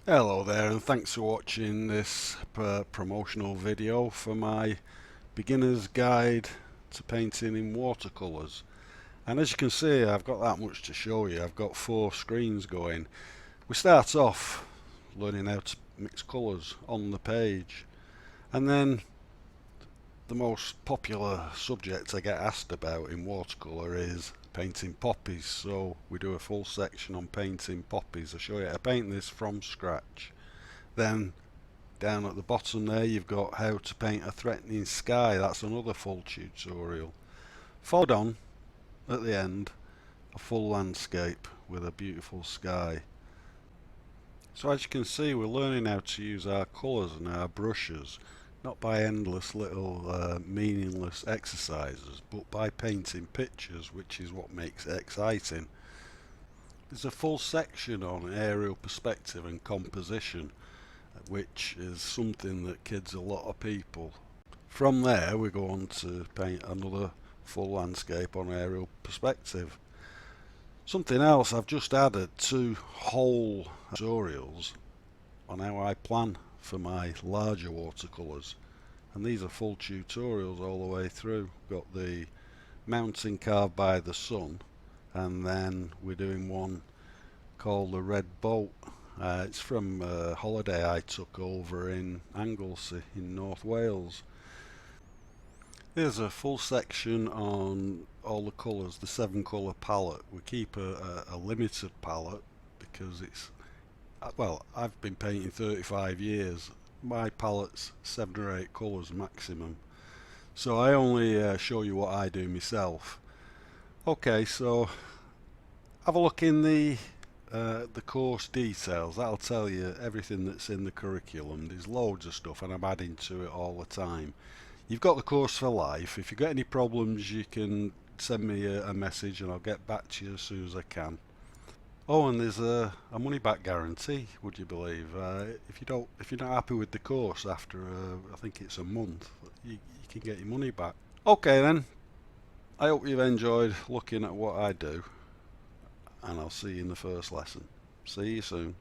Hello there, and thanks for watching this promotional video for my beginner's guide to painting in watercolors. And as you can see, I've got that much to show you. I've got 4 screens going. We start off learning how to mix colors on the page, and then the most popular subject I get asked about in watercolor is painting poppies. So we do a full section on painting poppies. I show you how to paint this from scratch. Then down at the bottom there you've got how to paint a threatening sky. That's another full tutorial. Followed on at the end a full landscape with a beautiful sky. So as you can see, we're learning how to use our colours and our brushes, not by endless little meaningless exercises, but by painting pictures, which is what makes it exciting. There's a full section on aerial perspective and composition, which is something that kids a lot of people. From there we go on to paint another full landscape on aerial perspective. Something else, I've just added 2 whole tutorials on how I plan for my larger watercolours, and these are full tutorials all the way through. Got the mountain carved by the sun, and then we're doing one called the red boat. It's from a holiday I took over in Anglesey in North Wales. There's a full section on all the colours, the 7 colour palette. We keep a limited palette because it's, well, I've been painting 35 years. My palette's 7 or 8 colours maximum. So I only show you what I do myself. Okay, so have a look in the course details. That'll tell you everything that's in the curriculum. There's loads of stuff and I'm adding to it all the time. You've got the course for life. If you get any problems you can send me a message and I'll get back to you as soon as I can. Oh, and there's a money back guarantee, would you believe? If you're not happy with the course after I think it's a month, you can get your money back. Okay then, I hope you've enjoyed looking at what I do, and I'll see you in the first lesson. See you soon.